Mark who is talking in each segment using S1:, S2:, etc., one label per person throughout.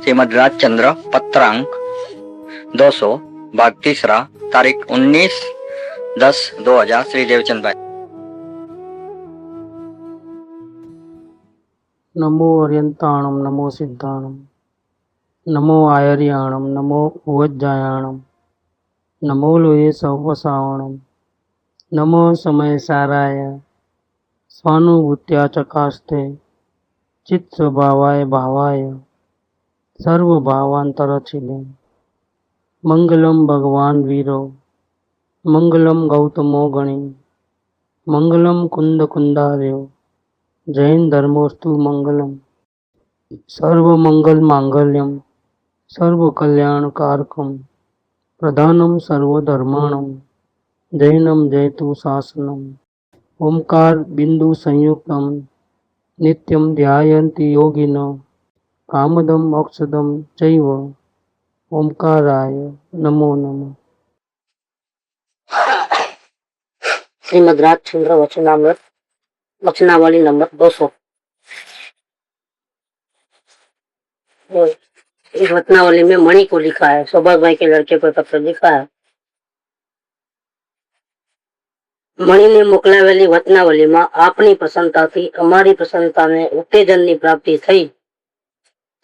S1: श्रीमद राजचंद्र पत्रांक 200 भाग तीसरा तारीख 19/10/2000 श्री देवचंद भाई।
S2: नमो अर्यंताणम नमो सिद्धाणम नमो आयर्याणम नमो उवज्जायाणम नमो लोये सवसावणम नमो समय साराय स्वानुभूत्या चकास्ते चित्त स्वभावाय भावाय सर्वभावांतरचिले मंगलम भगवान वीरो मंगलम गौतमो गणी मंगलम कुंद कुंदार्यो जैन धर्मोस्तु मंगलम सर्व मंगल मांगल्यम सर्व कल्याण कारकम प्रधानम सर्वधर्माणम जैनम जयतु शासनम ओंकार बिंदु संयुक्तम नित्यम ध्यायन्ति योगिनो कामदम मोक्षदम चैव ओंकाराय नमो नमः।
S3: श्रीमद राजचंद्र वचनामृत वचनावली नंबर 200। इस वचनावली में मणि को लिखा है, सौभाग्य भाई के लड़के को पत्र लिखा है। मणि ने मोकलावेली वचनावली में आपनी प्रसन्नता थी अमारी प्रसन्नता ने उत्तेजन की प्राप्ति थी।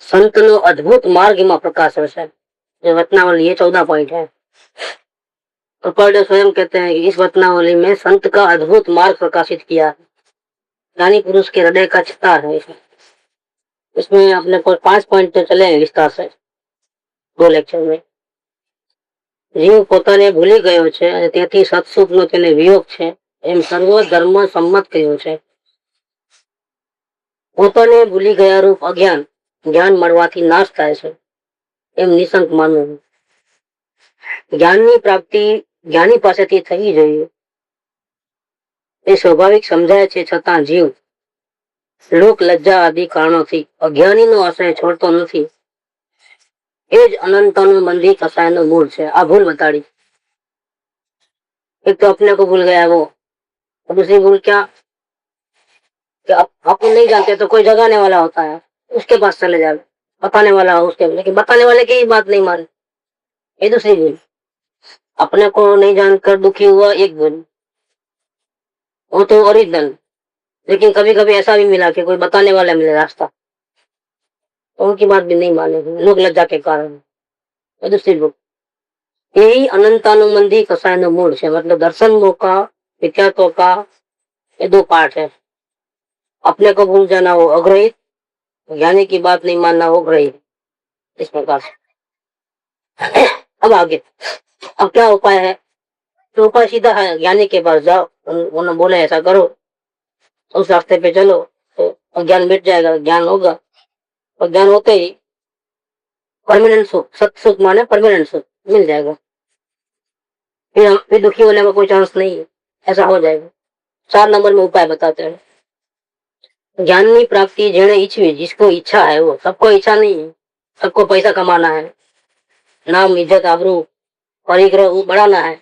S3: संत नो अद्भुत मार्ग में प्रकाश है। जो वचनावली ये 14 पॉइंट है। कपाल स्वयं कहते हैं कि इस वचनावली में संत का अद्भुत मार्ग प्रकाशित किया है। ज्ञानी पुरुष के हृदय का चितार है। इसमें अपने को 5 पॉइंट तो चले हैं विस्तार से 2 लेक्चर में। जीव પોતાને ભૂલી ગયો છે અને તેથી સત્સુખનો તેને વિયોગ છે એમ સર્વ ધર્મ સંમત કહ્યો છે। પોતાને ભૂલી ગયા રૂપ અજ્ઞાન જ્ઞાન મળવાથી નાશ થાય છે એમ નિશંક માનવું। જ્ઞાનની પ્રાપ્તિ જ્ઞાની પાસેથી થવી જોઈએ એ સ્વાભાવિક સમજાય છે, છતાં જીવ લોક લજ્જા આદિ કારણોથી અજ્ઞાનીનો આશ્રય છોડતો નથી। એ જ અનંતનું મંદી કસાયનું મૂળ છે। આ ભૂલ બતાડી। एक तो अपने को भूल गया वो, और दूसरी भूल क्या कि आप नहीं जानते तो कोई जगाने वाला होता है उसके पास चले जाए, बताने वाला हो उसके, लेकिन बताने वाले की ही बात नहीं माने, ये दूसरी भूल। अपने को नहीं जानकर दुखी हुआ एक भूल, वो तो ओरिजिनल। लेकिन कभी कभी ऐसा भी मिला कि कोई बताने वाला मिले रास्ता, तो उनकी बात भी नहीं माने लोग लज्जा के कारण, ये दूसरी भूल। यही अनंतानुबंधी कसायनो मूल है। मतलब दर्शन का विख्यातों का ये 2 पार्ट है। अपने को भूल जाना वो अग्रहित, ज्ञानी की बात नहीं मानना वो ग्रहित। इस प्रकार से अब आगे, अब क्या उपाय है? तो उपाय सीधा है, ज्ञानी के पास जाओ, उन्होंने बोले ऐसा करो, उस रास्ते पे चलो तो अज्ञान मिट जाएगा, ज्ञान होगा। और ज्ञान होते ही परमानेंट सुख, सत सुख माने परमानेंट सुख मिल जाएगा। फिर दुखी होने का कोई चांस नहीं है, ऐसा हो जाएगा। 4 नंबर में उपाय बताते हैं। ज्ञान की प्राप्ति जेने इच्छी, जिसको इच्छा है वो, सबको इच्छा नहीं है। सबको पैसा कमाना है, नाम इज्जत आबरू परिग्रह बढ़ाना है।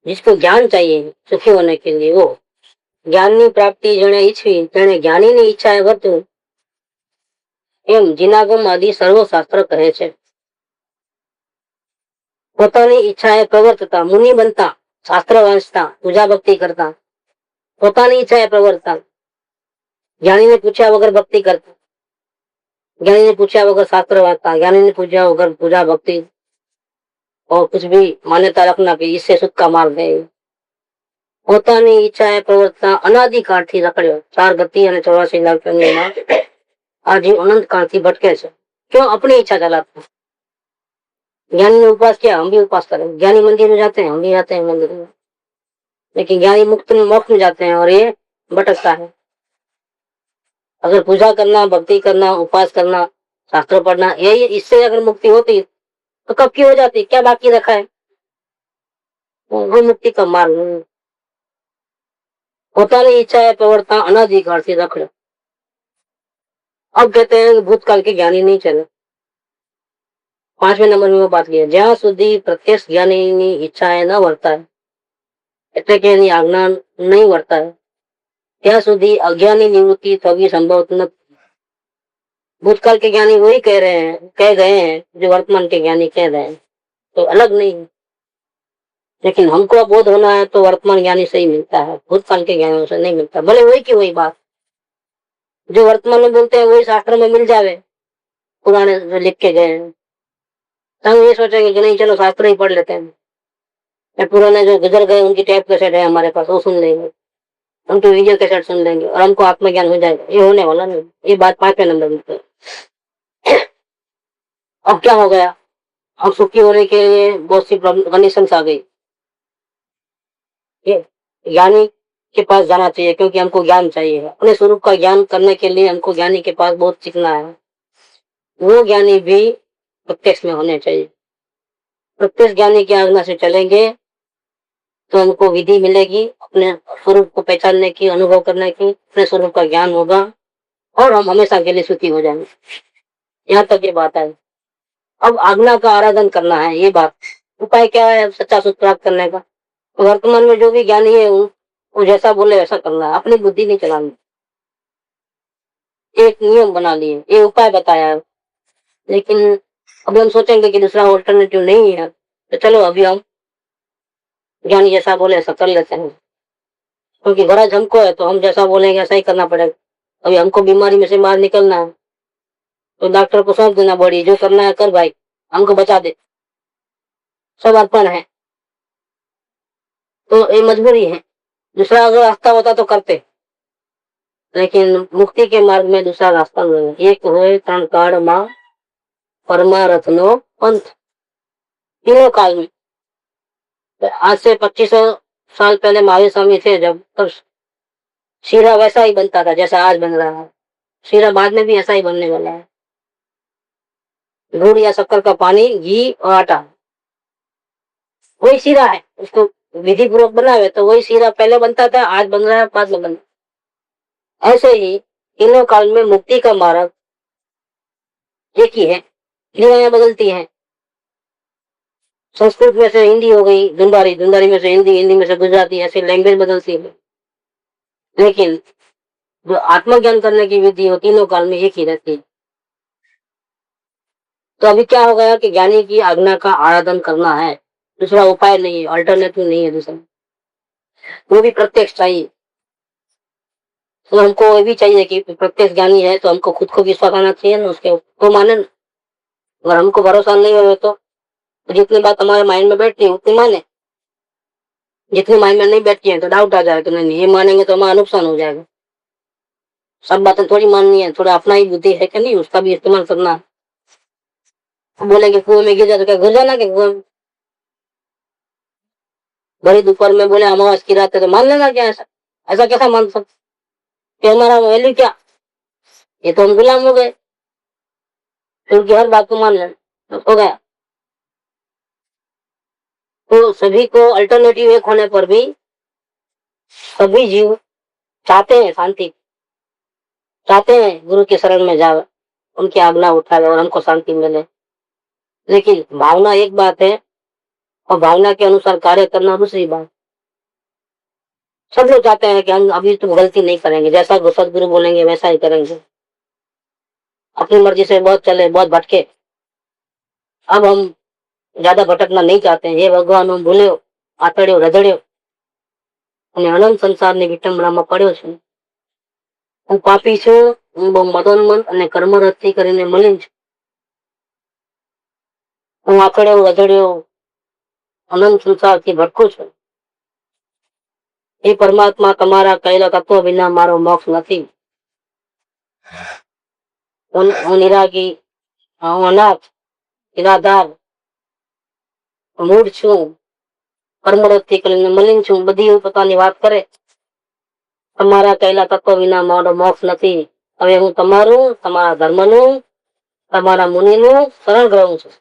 S3: जिसको ज्ञान चाहिए सुखी होने के लिए, वो ज्ञान की प्राप्ति जेने इच्छी तेने ज्ञानी की इच्छा है वर्तू एम जिनागम आदि सर्वशास्त्र कहे छे। પોતાની ઈચ્છાએ પ્રવર્તતા મુનિ બનતા, શાસ્ત્ર વાંચતા, પૂજા ભક્તિ કરતા, પોતાની ઈચ્છાએ પ્રવર્તતા, જ્ઞાનીને પૂછ્યા વગર ભક્તિ કરતા, જ્ઞાનીને પૂછ્યા વગર શાસ્ત્ર વાંચતા, જ્ઞાનીને પૂછ્યા વગર પૂજા भक्ति और कुछ भी मान्यता रखना कि इससे सुख का मार्ग है। પોતાની ઈચ્છાએ પ્રવર્તતા અનાદિકાળથી રખડ્યો 4 ગતિ અને 84 લાખ યોનિમાં આ જીવ અનંત કાળથી ભટકે છે। क्यों? अपनी इच्छा चलाता। ज्ञानी ने उपास किया, हम भी उपास करें। ज्ञानी मंदिर में जाते हैं, हम भी जाते हैं मंदिर में, लेकिन ज्ञानी मुक्त में मोक्ष में जाते हैं और ये भटकता है। अगर पूजा करना, भक्ति करना, उपास करना, शास्त्र पढ़ना, यही इससे अगर मुक्ति होती तो कब की हो जाती? क्या बाकी रखा है? वो मुक्ति का मार्ग नहीं। પોતાની ઈચ્છાએ પ્રવર્તતા અનાદિકાળથી રખડે। अब कहते हैं भूतकाल के ज्ञानी नहीं चले। 5वें नंबर में वो बात की है, જ્યાં સુધી પ્રત્યક્ષ જ્ઞાનીની ઈચ્છાએ ન વર્તાય, એટલે કે એની આજ્ઞા નહીં વર્તાય, ત્યાં સુધી અજ્ઞાની નિવૃત્તિ થવી સંભવ નથી। भूतकाल के ज्ञानी वही कह गए हैं जो वर्तमान के ज्ञानी कह रहे हैं, तो अलग नहीं है। लेकिन हमको बोध होना है तो वर्तमान ज्ञानी से ही मिलता है, भूतकाल के ज्ञानियों से नहीं मिलता। भले वही की वही बात जो वर्तमान में बोलते हैं वही शास्त्र में मिल जावे, पुराने जो लिख के गए हैं। तो हम ये सोचेंगे कि नहीं चलो शास्त्र ही पढ़ लेते हैं, या पुराने जो गुजर गए उनकी टेप कैसेट है हमारे पास, वो सुन लेंगे, उनकी वीडियो कैसेट सुन लेंगे और हमको आत्मज्ञान हो जाएगा। ये होने वाला नहीं, ये बात 5वें नंबर में। अब क्या हो गया, अब सुखी होने के लिए बहुत सी कंडीशंस आ गई। ये ज्ञानी के पास जाना चाहिए क्योंकि हमको ज्ञान चाहिए। अपने स्वरूप का ज्ञान करने के लिए हमको ज्ञानी के पास बहुत सीखना है। वो ज्ञानी भी प्रत्यक्ष में होने चाहिए। प्रत्यक्ष ज्ञानी की आज्ञा से चलेंगे तो हमको विधि मिलेगी अपने स्वरूप को पहचानने की, अनुभव करने की, अपने स्वरूप का ज्ञान होगा और हम हमेशा के लिए सुखी हो जाएंगे। यहाँ तक ये बात है। अब आज्ञा का आराधन करना है, ये बात। उपाय क्या है सच्चा सुख प्राप्त करने का? वर्तमान में जो भी ज्ञानी है वो जैसा बोले वैसा करना है, अपनी बुद्धि नहीं चलानी। एक नियम बना लिए, ये उपाय बताया है, लेकिन अब हम सोचेंगे कि दूसरा ऑल्टरनेटिव नहीं है, तो चलो अभी हम ज्ञानी जैसा बोले ऐसा कर लेते हैं, क्योंकि गरज हमको है तो हम जैसा बोलेंगे ऐसा ही करना पड़ेगा। अभी हमको बीमारी में से बाहर निकलना है तो डॉक्टर को सौंप देना, बॉडी जो करना है कर भाई, हमको बचा दे, सब अर्पण है। तो ये मजबूरी है। दूसरा अगर रास्ता होता तो करते, लेकिन मुक्ति के मार्ग में दूसरा रास्ता नहीं है। एक होए त्रण काल मां परमारथ नो पंथ, तीनों काल में। तो आज से 2500 साल पहले महावीर स्वामी थे जब, तब शीरा वैसा ही बनता था जैसा आज बन रहा है। शीरा बाद में भी ऐसा ही बनने वाला है। गुड़ या शक्कर का पानी, घी और आटा, वही शीरा है। उसको विधि पूर्वक बनावे तो वही शीरा पहले बनता था, आज बन रहा है, बाद में बन। ऐसे ही तीनों काल में मुक्ति का मार्ग एक ही है, क्रियाएं बदलती हैं। संस्कृत में से हिंदी हो गई धुंधारी, धुंधारी में से हिंदी, हिंदी में से गुजराती, ऐसे लैंग्वेज बदलती है। लेकिन जो आत्मज्ञान करने की विधि हो तीनों काल में एक ही रहती है। तो अभी क्या हो गया कि ज्ञानी की आज्ञा का आराधन करना है, दूसरा उपाय नहीं है, अल्टरनेटिव नहीं है दूसरा, वो भी प्रत्यक्ष चाहिए। तो हमको ये भी चाहिए कि प्रत्यक्ष ज्ञानी है तो हमको खुद को विश्वास आना चाहिए ना, उसके तो माने ना। अगर हमको भरोसा नहीं हो तो जितनी बात हमारे माइंड में बैठती है उतनी माने, जितनी माइंड में नहीं बैठती है तो डाउट आ जाएगा, तो नहीं ये मानेंगे तो हमारा नुकसान हो जाएगा। सब बातें थोड़ी माननी है, थोड़ा अपना ही बुद्धि है कि नहीं, उसका भी इस्तेमाल करना है। बोलेंगे कुएं में गिर जाए तो क्या गिर जाना, क्या कुएं में भरी दोपहर में बोले अमावस की रात है तो मान लेना क्या? ऐसा ऐसा कैसा मान सकते? हमारा वैल्यू क्या? ये तो हम गुलाम हो गए, क्योंकि हर बात को मान लेना हो गया। तो सभी को अल्टरनेटिव एक होने पर भी सभी जीव चाहते हैं शांति, चाहते हैं गुरु के शरण में जाए, उनकी आज्ञा उठाए और हमको शांति मिले। लेकिन भावना एक बात है और भावना के अनुसार कार्य करना दूसरी बात। सब लोग चाहते हैं कि हम अभी तो गलती नहीं करेंगे, जैसा सदगुरु बोलेंगे वैसा ही करेंगे, अपनी मर्जी से बहुत चले, बहुत भटके। अब हम ज्यादा भटकना नहीं चाहते हैं। ये भगवान हम भूल्यो, आतड़्यो, रजड़्यो અને અનંત સંસારની વિટંબણામાં પડ્યો છું। હું પાપી છું, હું બહુ મદોન્મત અને કર્મરતથી કરીને મલિન છું। હું આકડ્યો, રજડ્યો, અનંત સંસારથી ભટકું છું। એ પરમાત્મા તમારા કહેલા તત્વ વિના મારો મોક્ષ નથી। હું નિરાગી, હું અનાથ, નિરાધાર, મૂળ છું, કર્મરતથી કરીને મલિન છું। બધી પોતાની વાત કરે, તમારા કહેલા તત્વ વિના મારો મોક્ષ નથી। હવે હું તમારું, તમારા ધર્મનું, તમારા મુનિનું શરણ ગ્રહું છું।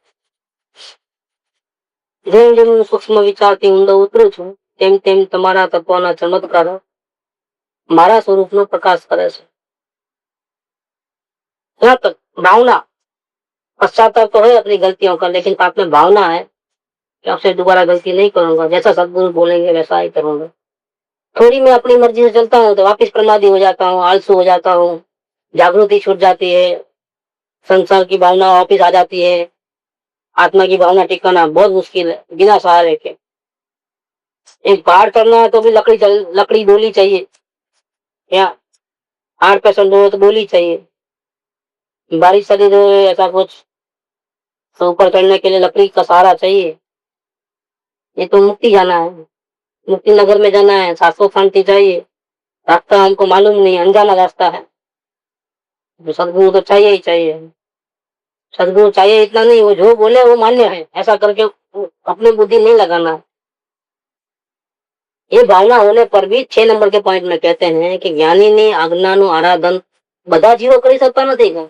S3: જેમ જેમ હું સૂક્ષ્મ વિચારથી ઊંડો ઉતરું છું તેમ તેમ તમારા તત્વના ચમત્કારો મારા સ્વરૂપનો પ્રકાશ કરે છે। यहाँ तक भावना, पश्चाताप तो है अपनी गलतियों का, लेकिन पाप में भावना है कि आपसे दोबारा गलती नहीं करूंगा, जैसा सदगुरु बोलेंगे वैसा ही करूंगा। थोड़ी मैं अपनी मर्जी से चलता हूँ तो वापिस प्रमादी हो जाता हूँ, आलसू हो जाता हूँ, जागृति छूट जाती है, संसार की भावना वापिस आ जाती है। आत्मा की भावना टिकाना बहुत मुश्किल है बिना सहारे के। एक पहाड़ चढ़ना है तो भी लकड़ी डोली चाहिए, या पहाड़ पे चढ़ना हो तो डोली चाहिए। बारिश चली रही है ऐसा कुछ, तो ऊपर चढ़ने के लिए लकड़ी का सहारा चाहिए। ये तो मुक्ति जाना है, मुक्ति नगर में जाना है, शाश्वत शांति चाहिए। रास्ता हमको मालूम नहीं, अनजाना रास्ता है, तो सदगुरु तो चाहिए ही चाहिए। सदगुरु चाहिए इतना नहीं, वो जो बोले वो मान्य है, ऐसा करके अपनी बुद्धि नहीं लगाना। ये भावना होने पर भी 6 नंबर के पॉइंट में कहते हैं कि ज्ञानी ने अज्ञानु आराधन બધા જીવો કરી सकता નથી।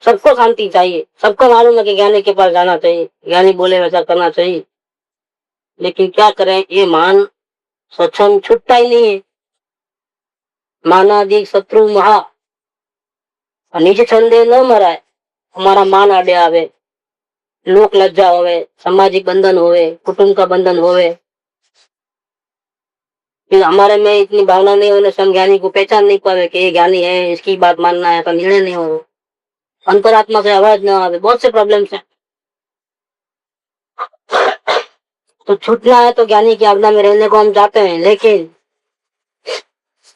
S3: सबको शांति चाहिए, सबको मालूम है कि ज्ञानी के पास जाना चाहिए, ज्ञानी बोले वैसा करना चाहिए, लेकिन क्या करें, ये मान स्वच्छंद छूटता ही नहीं है। मानादि शत्रु महा, निज छंदे न मराय। हमारा मान आडे आवे, लोक लज्जा होवे, सामाजिक बंधन होवे, कुटुंब का बंधन होवे, फिर हमारे में इतनी भावना नहीं होने से हम ज्ञानी को पहचान नहीं पावे कि ये ज्ञानी है, इसकी बात मानना है, तो निर्णय नहीं हो, अंतरात्मा से आवाज न आवे, बहुत से प्रॉब्लम्स हैं। तो छूटना है तो ज्ञानी की आज्ञा में रहने को हम चाहते हैं, लेकिन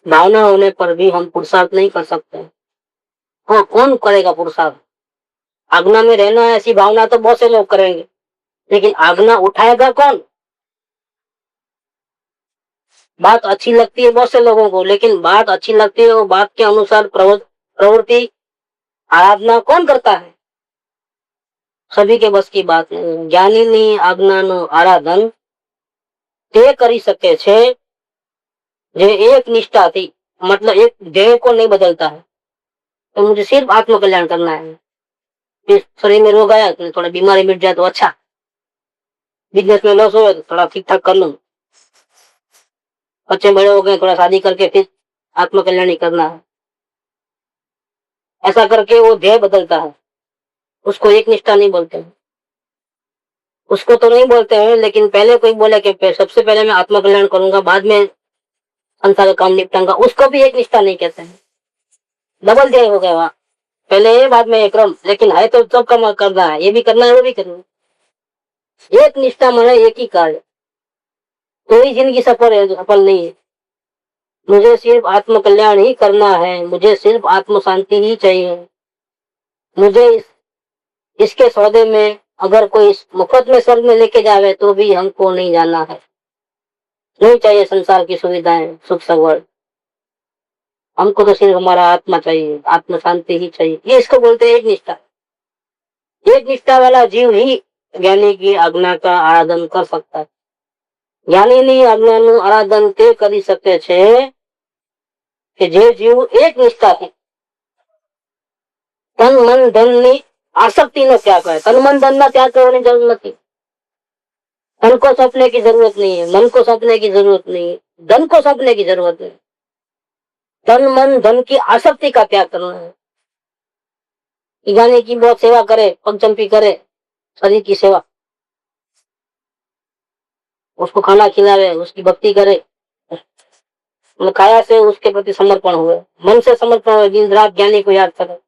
S3: भावना होने पर भी हम पुरुषार्थ नहीं कर सकते। हाँ, कौन करेगा पुरुषार्थ? आज्ञा में रहना है ऐसी भावना तो बहुत से लोग करेंगे, लेकिन आज्ञा उठाएगा कौन? बात अच्छी लगती है बहुत से लोगों को, लेकिन बात अच्छी लगती है वो बात के अनुसार प्रवृत्ति आराधना कौन करता है? सभी के बस की बात नहीं। ज्ञानी ની આજ્ઞાનું આરાધન તે કરી શકે છે જે एक निष्ठा थी, मतलब एक ध्येय को नहीं बदलता है। तो मुझे सिर्फ आत्म कल्याण करना है। इस शरीर में रोग आया तो थोड़ा बीमारी मिट जाए तो अच्छा, बिजनेस में लॉस हो तो थोड़ा ठीक ठाक कर लूं, बच्चे बड़े हो गए थोड़ा शादी करके फिर आत्म कल्याण ही करना है। ऐसा करके वो ध्येय बदलता है, उसको एक निष्ठा नहीं बोलते हैं। उसको तो नहीं बोलते हैं, लेकिन पहले कोई बोले कि सबसे पहले मैं आत्म कल्याण करूंगा, बाद में संसार का काम निपटाऊंगा, उसको भी एक निष्ठा नहीं कहते हैं। डबल ध्येय हो गया वहां, पहले ये बाद में एक क्रम, लेकिन है तो सब काम करना है, ये भी करना है वो भी करना है। एक निष्ठा माने एक ही कार्य, कोई जिंदगी सफल है सफल नहीं है। मुझे सिर्फ आत्म कल्याण ही करना है, मुझे सिर्फ आत्म शांति ही चाहिए। मुझे इसके सौदे में अगर कोई मुफ्त में स्वर्ग में लेके जावे तो भी हमको नहीं जाना है। नहीं चाहिए संसार की सुविधाएं, सुख सगवड़, हमको तो सिर्फ हमारा आत्मा चाहिए, आत्म शांति ही चाहिए। ये इसको बोलते हैं एक निष्ठा। एक निष्ठा वाला जीव ही ज्ञानी की आज्ञा का आराधन कर सकता है। ज्ञानी ની આજ્ઞાનું આરાધન તે કરી શકે છે કે જે જીવ એક નિષ્ઠાથી તન મન ધન ની આસક્તિનો ત્યાગ કરે। તન મન ધન ના ત્યાગ કરવાની જરૂર નથી। तन को सौंपने की जरूरत नहीं है, मन को सौंपने की जरूरत नहीं है, धन को सौंपने की जरूरत है। तन मन धन की आसक्ति का त्याग करना है। ज्ञानी की बहुत सेवा करे, पगचंपी करे, शरीर की सेवा, उसको खाना खिलावे, उसकी भक्ति करे, काया से उसके प्रति समर्पण हुए, मन से समर्पण हुए, दिन रात ज्ञानी को याद करे,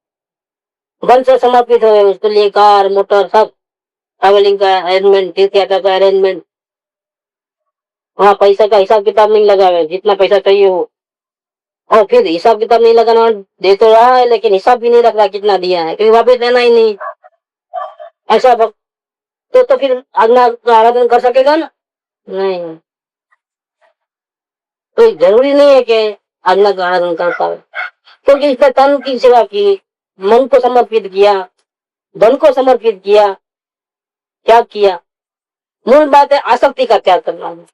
S3: मन से समर्पित हुए, उसके लिए कार मोटर सब ट्रैवलिंग का अरेंजमेंट, तीर्थ यात्रा का अरेंजमेंट, वहाँ पैसा का हिसाब किताब नहीं लगावे, जितना पैसा चाहिए हो, और फिर हिसाब किताब नहीं लगाना, दे तो रहा है लेकिन हिसाब भी नहीं रख रहा कितना दिया है, क्योंकि वापस देना ही नहीं। ऐसा तो फिर आज्ञा का आराधन कर सकेगा ना? नहीं। तो जरूरी नहीं है कि आज्ञा का आराधन कर पाए, क्योंकि इसने तन की सेवा की, मन को समर्पित किया, धन को समर्पित किया, त्याग किया। मूल बात है आसक्ति का त्याग करना है।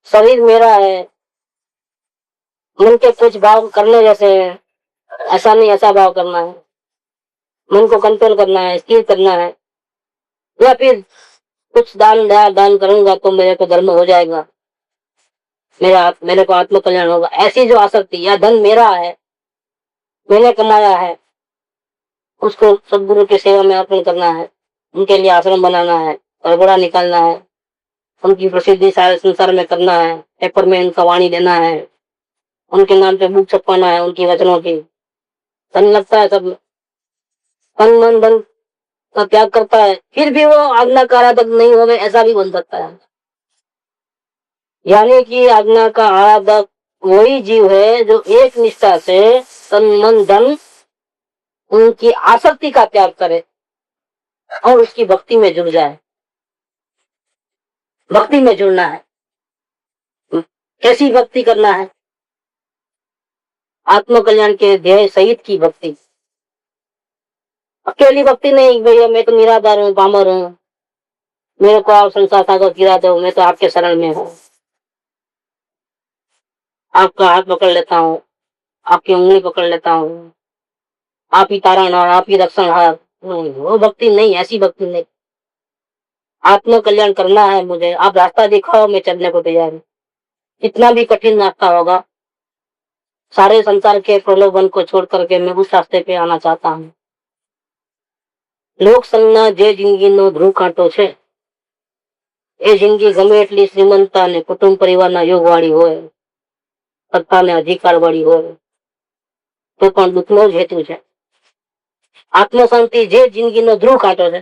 S3: शरीर मेरा है, मन के कुछ भाव करने जैसे हैं, ऐसा नहीं ऐसा भाव करना है, मन को कंट्रोल करना है, स्थिर करना है, या फिर कुछ दान करूंगा तो मेरे को धर्म हो जाएगा, मेरे को आत्म कल्याण होगा, ऐसी जो आसक्ति, या धन मेरा है, मैंने कमाया है, उसको सदगुरु की सेवा में अर्पण करना है, उनके लिए आश्रम बनाना है, परगोड़ा निकालना है, उनकी प्रसिद्धि सारे संसार में करना है, पेपर में उनका वाणी देना है, उनके नाम पे बुक छपवाना है, उनकी वचनों की, धन लगता है सब में, तन मन धन का त्याग करता है, फिर भी वो आज्ञा का आराधक नहीं हो गए, ऐसा भी बन सकता है। यानी कि आज्ञा का आराधक वही जीव है जो एक निष्ठा से तन मन धन उनकी आसक्ति का त्याग करे और उसकी भक्ति में जुड़ जाए। भक्ति में जुड़ना है, कैसी भक्ति करना है? आत्म कल्याण के ध्येय सहित की भक्ति, अकेली भक्ति नहीं। भैया मैं तो निराधार हूँ, पामर हूँ, मेरे को आप संसार सागर गिरा दो, मैं तो आपके शरण में हूँ, आपका हाथ पकड़ लेता हूँ, आपकी उंगली पकड़ लेता हूँ, आप ही तारणहार, आप ही रक्षणहार। वो भक्ति नहीं, ऐसी भक्ति नहीं। आत्म कल्याण करना है मुझे, आप रास्ता दिखाओ, मैं चलने को तैयार हूँ। कितना भी कठिन रास्ता होगा, सारे संसार के प्रलोभन को छोड़ करके मैं उस रास्ते पे आना चाहता हूँ। लोक संज्ञा जे जिंदगी नो ध्रुव कांटो छे, એ જિંદગી ગમે એટલી શ્રીમંતા ને કુટુંબ પરિવારના યોગવાળી હોય, સત્તાને અધિકારવાળી હોય, તો પણ દુઃખનો જ હેતુ છે। આત્મશાંતિ જે જિંદગીનો ધ્રુવ કાંટો છે,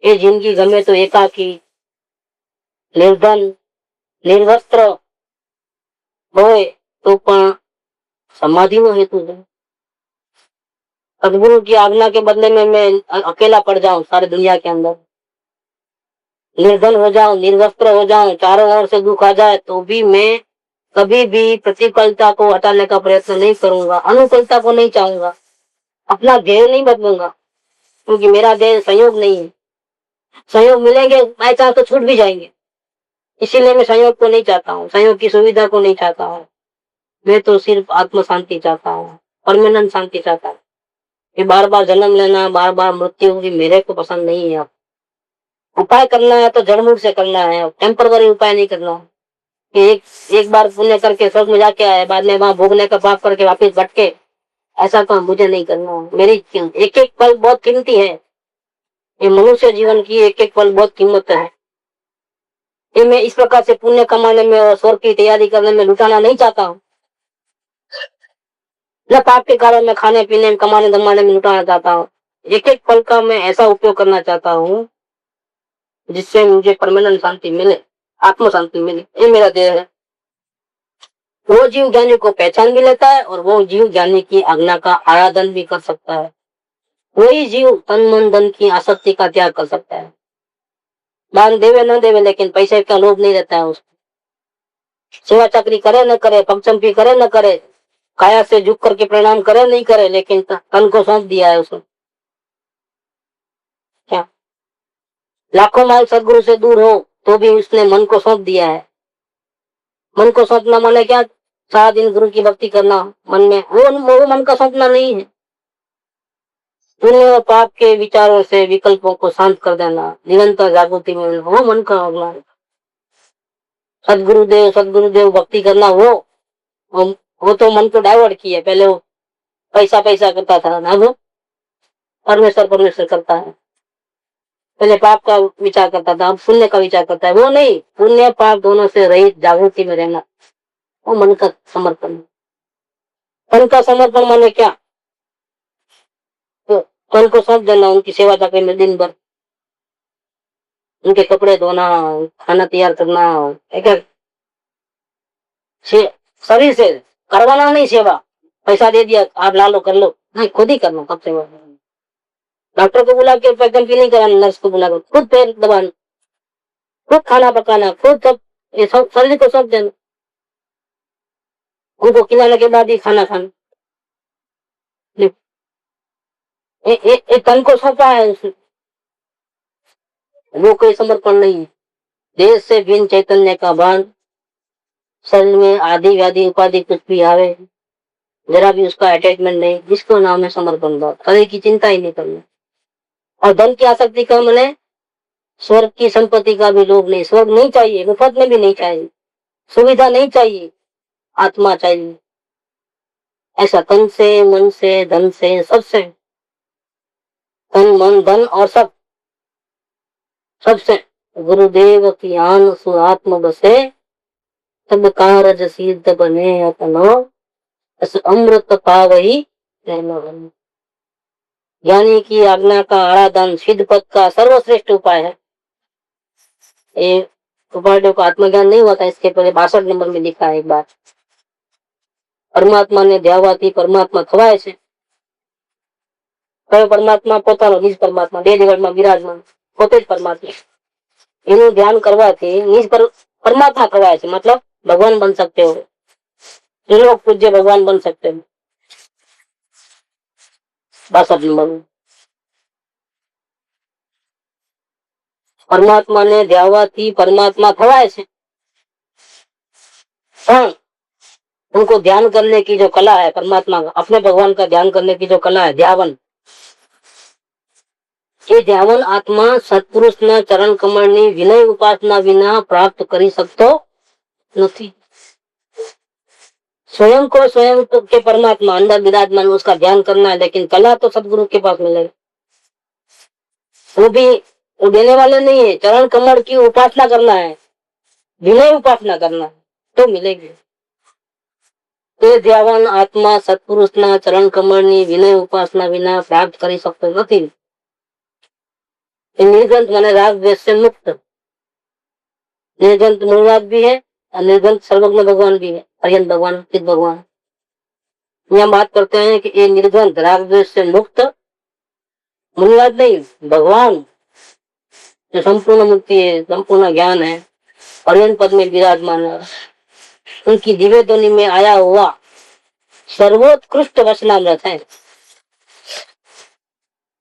S3: એ જિંદગી ગમે તો એકાકી, નિર્ધન, નિર્વસ્ત્ર હોય તો પણ समाधिનો हेतु है। सदगुरु की आज्ञा के बदले में मैं अकेला पड़ जाऊं सारी दुनिया के अंदर, निर्धन हो जाऊं, निर्वस्त्र हो जाऊं, चारों ओर से दुख आ जाए, तो भी मैं कभी भी प्रतिकूलता को हटाने का प्रयत्न नहीं करूंगा, अनुकूलता को नहीं चाहूंगा, अपना ध्येय नहीं बदलूंगा, क्योंकि मेरा ध्येय संयोग नहीं है। संयोग मिलेंगे बाई चांस तो छूट भी जाएंगे, इसीलिए मैं संयोग को नहीं चाहता हूँ, संयोग की सुविधा को नहीं चाहता हूँ। मैं तो सिर्फ आत्म शांति चाहता हूँ, परमानेंट शांति चाहता हूँ। ये बार बार जन्म लेना, बार बार मृत्यु होगी, मेरे को पसंद नहीं है। आप उपाय करना है तो जड़मूल से करना है, टेम्पररी उपाय नहीं करना है कि एक बार पुण्य करके स्वर्ग में जाके आए, बाद में वहां भोगने का पाप करके वापिस भटके, ऐसा काम मुझे नहीं करना। मेरी एक एक पल बहुत कीमती है, ये मनुष्य जीवन की एक एक पल बहुत कीमत है। ये मैं इस प्रकार से पुण्य कमाने में और स्वर्ग की तैयारी करने में लुटाना नहीं चाहता हूँ, न पाप के कारण में खाने पीने में कमाने धमाने में लुटाना चाहता हूँ। एक एक पल का मैं ऐसा उपयोग करना चाहता हूँ जिससे मुझे परमानेंट शांति मिले, आत्म शांति मिले। ये मेरा ध्येय है। वो जीव ज्ञानी को पहचान भी लेता है और वो जीव ज्ञानी की आज्ञा का आराधन भी कर सकता है। वही जीव तन मन धन की आसक्ति का त्याग कर सकता है। दान देवे न देवे, लेकिन पैसे का लोभ नहीं रहता है उसको। सेवा चाकरी करे न करे, पगचंपी करे न करे, काया से झुक करके प्रणाम करे नहीं करे, लेकिन तन को सौंप दिया है उसने। क्या लाखों माइल सदगुरु से दूर हो तो भी उसने मन को सौंप दिया है। मन को सौंपना माने क्या? सारा दिन गुरु की भक्ति करना मन में, वो मन का सौंपना नहीं है। पुण्य और पाप के विचारों से विकल्पों को शांत कर देना, निरंतर जागृति में, वो मन का अवगुण। सदगुरुदेव भक्ति करना, वो तो मन को डाइवर्ट किया। पहले वो पैसा करता था, अब परमेश्वर करता है। पहले पाप का विचार करता था, अब पुण्य का विचार करता है। वो नहीं, पुण्य पाप दोनों से रहित जागृति में रहना, वो मन का समर्पण। मन का समर्पण माने क्या? तो मन को सौंप देना उनकी सेवा चाकरी में, दिन भर उनके कपड़े धोना, खाना तैयार करना, एक शरीर से करवाना नहीं सेवा। पैसा दे दिया, आप ला लो कर लो, नहीं, खुद ही करना। कब सेवा? डॉक्टर को बुला के पैकम्पी नहीं कराना, नर्स को बुला कर खुद पैर दबाना, खुद खाना पकाना, खुद सब शरीर को सौंप देना, उनको खिलाने के बाद ही खाना खाना। तन को सौंपा है उसने, वो कोई समर्पण नहीं है। देश से भिन्न चैतन्य का भान, शरीर में आदि व्याधि उपाधि कुछ भी आवे, जरा भी उसका अटैचमेंट नहीं, जिसको नाम है समर्पण भाव। शरीर की चिंता ही नहीं करना। और धन की आसक्ति का मैंने स्वर्ग की संपत्ति का भी लोभ नहीं। स्वर्ग नहीं चाहिए, मुफ्त में भी नहीं चाहिए, सुविधा नहीं चाहिए, आत्मा चाहिए। ऐसा तन से, मन से, धन से, सबसे, तन मन धन और सबसे गुरुदेव की आन सुआत्म बसे, तब कारज सिद्ध बने अपनो, अस अमृत पावही ज्ञानी की आज्ञा का आराधन सिद्ध पद का सर्वश्रेष्ठ उपाय है। ये उपायों को आत्मज्ञान नहीं होता। इसके पहले 62 नंबर में लिखा है एक बात, परमात्मा ने ध्यावाती परमात्मा थवाय છે। કયો પરમાત્મા? પોતાનો નિજ પરમાત્મા, દેહ જગતમાં વિરાજમાન પોતે જ પરમાત્મા। એનું ધ્યાન કરવાથી નિજ પરમાત્મા થવાય છે, मतलब भगवान बन सकते हो, त्रिलोक पूज्य भगवान बन सकते हो। 62 नंबर में परमात्मा ने ध्यावाती परमात्मा थवाय છે, પણ उनको ध्यान करने की जो कला है, परमात्मा का अपने भगवान का ध्यान करने की जो कला है, ध्यावन, ये ध्यावन आत्मा सत्पुरुष न चरण कमळनी विनय उपासना विना प्राप्त करी सकतो नहीं। स्वयं को स्वयं के परमात्मा अंदर विराजमान उसका ध्यान करना है, लेकिन कला तो सदगुरु के पास मिलेगी। वो भी वो देने वाले नहीं है, चरण कमल की उपासना करना है, विनय उपासना करना है तो मिलेगी। तो ध्यावन आत्मा सत्पुरुष ना चरण कमळनी विनय उपासना विना प्राप्त करी सकतो नहीं। निर्ग्रंथ माने राग द्वेष से मुक्त। निर्ग्रंथ मूलवाद भी है और निर्ग्रंथ सर्वज्ञ भगवान भी है, अरिहंत भगवान, सिद्ध भगवान। यहाँ बात करते हैं कि ये निर्ग्रंथ राग द्वेष से मुक्त मूलवाद नहीं, भगवान जो संपूर्ण मुक्ति है, संपूर्ण ज्ञान है, अरिहंत पद में विराजमान है, उनकी दिव्य ध्वनि में आया हुआ सर्वोत्कृष्ट वचनामृत है।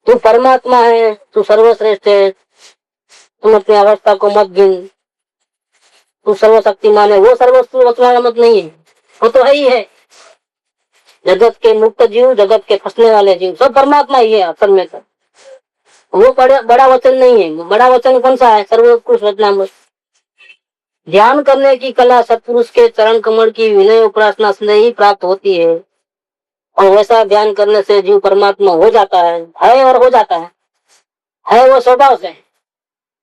S3: तू परमात्मा है, तू सर्वश्रेष्ठ है, तुम अपनी अवस्था को मत गिन, तू सर्वशक्तिमान है, वो सर्वस्व वचनामृत नहीं है, वो तो है ही है। जगत के मुक्त जीव, जगत के फंसने वाले जीव सब परमात्मा ही है असल में। तो वो बड़ा वचन नहीं है। बड़ा वचन कौन सा है? सर्वोत्कृष्ट वचनामृत। ध्यान करने की कला सत्पुरुष के चरण कमल की विनय उपासना से ही प्राप्त होती है, और वैसा ध्यान करने से जीव परमात्मा हो जाता है और हो जाता है वो स्वभाव से,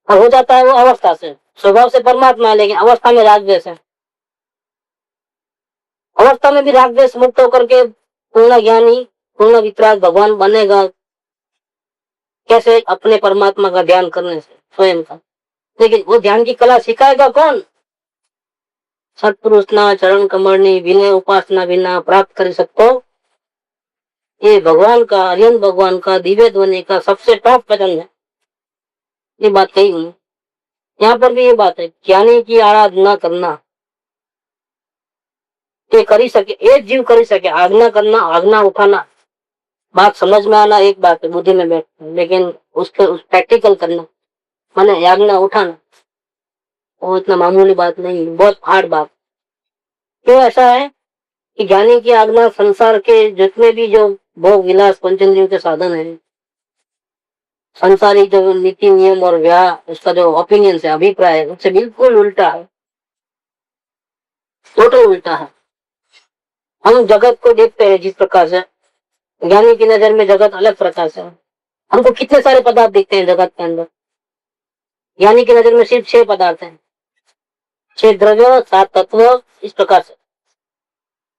S3: और हो जाता है वो अवस्था से। स्वभाव से परमात्मा है, लेकिन अवस्था में राग द्वेष है। अवस्था में भी राग द्वेष मुक्त होकर के पूर्ण ज्ञानी, पूर्ण वितराग भगवान बनेगा। कैसे? अपने परमात्मा का ध्यान करने से, स्वयं का। लेकिन वो ध्यान की कला सिखाएगा कौन? सत्पुरुष ना चरण कमळनी विनय उपासना विना प्राप्त कर सकते हो। ये भगवान का, अरिहंत भगवान का दिव्य ध्वनि का सबसे टॉप वचन है। ये बात कही हूं। यहाँ पर भी ये बात है, ज्ञानी की आराधना करना ये करी सके, एक जीव करी सके। आज्ञा करना, आज्ञा उठाना, बात समझ में आना एक बात है, बुद्धि में बैठ, लेकिन उसके प्रैक्टिकल करना माने आज्ञा उठाना, वो इतना मामूली बात नहीं, बहुत हार्ड बात। क्यों ऐसा है कि ज्ञानी की आज्ञा संसार के जितने भी जो भोग विलास पंचेंद्रियों के साधन है, संसारिक जो नीति नियम और व्याह, उसका जो ओपिनियन है, अभिप्राय है, उससे बिल्कुल उल्टा है, टोटल उल्टा है। हम जगत को देखते हैं जिस प्रकार से, ज्ञानी की नजर में जगत अलग प्रकार से है। हमको कितने सारे पदार्थ दिखते हैं जगत के अंदर, ज्ञानी की नजर में सिर्फ 6 पदार्थ हैं, 6 द्रव्य, 7 तत्व। इस प्रकार से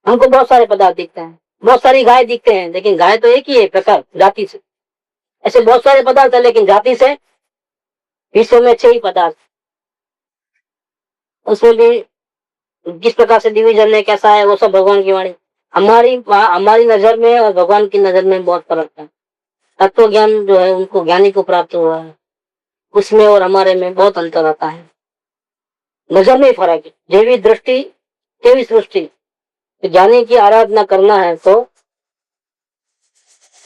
S3: हमको बहुत सारे पदार्थ दिखते हैं, बहुत सारी गाय दिखते हैं, लेकिन गाय तो एक ही है प्रकार, जाति से। ऐसे बहुत सारे पदार्थ है, लेकिन जाति से विश्व में 6 ही पदार्थ। उसमें भी किस प्रकार से डिवीजन है, कैसा है, वो सब भगवान की वाणी। हमारी नजर में और भगवान की नजर में बहुत फर्क है। तत्व ज्ञान जो है उनको, ज्ञानी को प्राप्त हुआ है, उसमें और हमारे में बहुत अंतर आता है। नजर में फर्क है, जेवी दृष्टि तेवी सृष्टि। ज्ञानी की आराधना करना है तो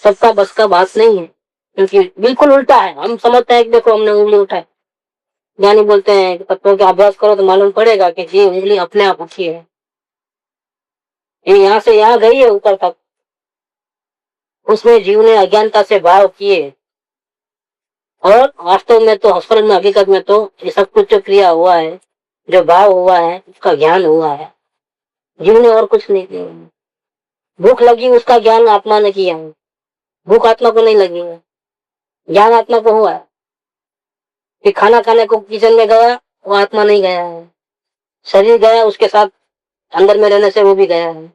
S3: सबका बस का बात नहीं है, क्योंकि बिल्कुल उल्टा है। हम समझते हैं कि देखो हमने उंगली उठाई, ज्ञानी बोलते हैं कि तत्वों का अभ्यास करो तो मालूम पड़ेगा कि ये उंगली अपने आप उठी है, ये यहाँ से यहाँ गई है ऊपर तक। उसमें जीव ने अज्ञानता से भाव किए, और वास्तव में तो असल में हकीकत में तो ये सब कुछ जो क्रिया हुआ है, जो भाव हुआ है, उसका ज्ञान हुआ है, जीव ने और कुछ नहीं किया। भूख लगी, उसका ज्ञान आत्मा ने किया है, भूख आत्मा को नहीं लगी है, ज्ञान आत्मा को हुआ है। कि खाना खाने को किचन में गया, वो आत्मा नहीं गया है, शरीर गया, उसके साथ अंदर में रहने से वो भी गया है।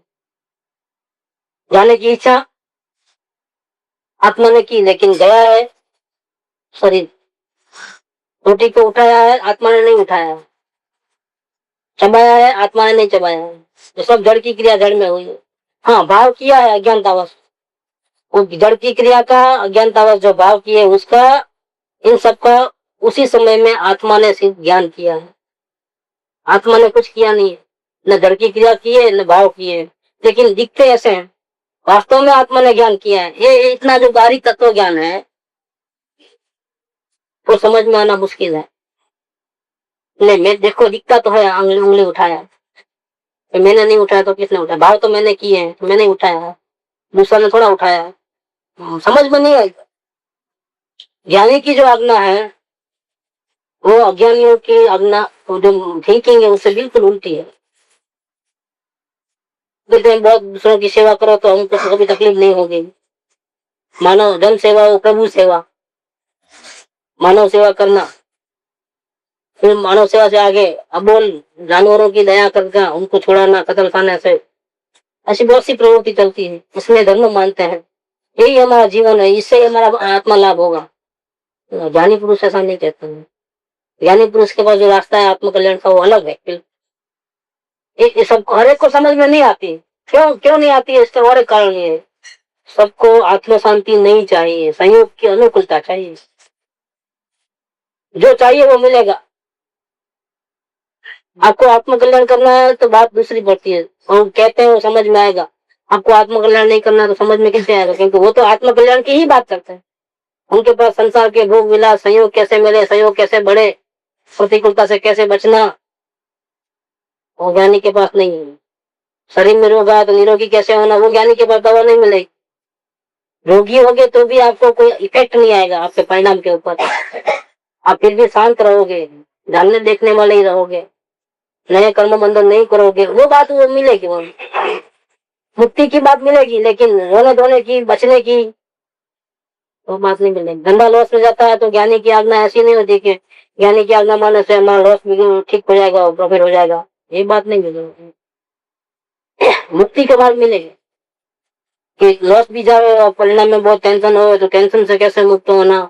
S3: जाने की इच्छा, आत्मा ने की, लेकिन गया है शरीर। रोटी को उठाया है, आत्मा ने नहीं उठाया है। चबाया है, आत्मा ने नहीं चबाया है। तो सब जड़ की क्रिया जड़ में हुई है। हाँ, भाव किया है अज्ञानतावश, वो जड़ की क्रिया का अज्ञानतावश जो भाव किए उसका, इन सबका उसी समय में आत्मा ने सिर्फ ज्ञान किया है। आत्मा ने कुछ किया नहीं है, न जड़ की क्रिया की है न भाव किए, लेकिन दिखते ऐसे हैं। वास्तव में आत्मा ने ज्ञान किया है। ये इतना जो बारीक तत्व ज्ञान है वो समझ में आना मुश्किल है। नहीं, मैं देखो दिखता तो है, उंगली उंगली उठाया, तो मैंने नहीं उठाया तो किसने उठाया? भाव तो मैंने किए हैं, तो मैंने उठाया है, दूसरा ने थोड़ा उठाया है। समझ में नहीं आएगा। ज्ञानी की जो आज्ञा है वो अज्ञानियों की आज्ञा, जो थिंकिंग है उससे बिल्कुल उल्टी है। कहते हैं बहुत दूसरों की सेवा करो तो हमको कभी तकलीफ नहीं होगी। मानव जन सेवा हो, प्रभु सेवा, मानव सेवा करना, फिर मानव सेवा से आगे अबोल जानवरों की दया करके उनको छुड़ाना कत्ल खाने से, ऐसी बहुत सी प्रवृत्ति चलती है। इसमें धर्म मानते हैं यही हमारा जीवन है, इससे हमारा आत्मा लाभ होगा। ज्ञानी पुरुष ऐसा नहीं कहते हैं। ज्ञानी पुरुष के पास जो रास्ता है आत्म कल्याण का वो अलग है। ये सबको हर एक को समझ में नहीं आती। क्यों क्यों नहीं आती है? इसका और एक कारण ये है, सबको आत्म शांति नहीं चाहिए, संयोग की अनुकूलता चाहिए। जो चाहिए वो मिलेगा। आपको आत्म कल्याण करना है तो बात दूसरी पड़ती है, और कहते हैं वो समझ में आएगा। आपको आत्म कल्याण नहीं करना तो समझ में कैसे आएगा? क्योंकि वो तो आत्म कल्याण की ही बात करते हैं। उनके पास संसार के भोग विलास, संयोग कैसे मिले, संयोग कैसे बढ़े, प्रतिकूलता से कैसे बचना, वो ज्ञानी के पास नहीं है। शरीर में रोग आया तो निरोगी कैसे होना, वो ज्ञानी के पास दवा नहीं मिलेगी। रोगी होगे तो भी आपको कोई इफेक्ट नहीं आएगा आपके परिणाम के ऊपर, आप फिर भी शांत रहोगे, जानने देखने वाले ही रहोगे, नए कर्म बंधन नहीं करोगे, वो बात वो मिलेगी। वो मुक्ति की बात मिलेगी, लेकिन रोने धोने की, बचने की वो बात नहीं मिलेगी। धंधा लॉस में जाता है तो ज्ञानी की आज्ञा ऐसी नहीं होती कि ज्ञानी की आज्ञा मानने से हमारा लॉस भी ठीक हो जाएगा और प्रॉफिट हो जाएगा, ये बात नहीं मिलेगी। मुक्ति के बाद मिलेगी कि लॉस भी जाए और परिणाम में बहुत टेंशन हो तो टेंशन से कैसे मुक्त होना,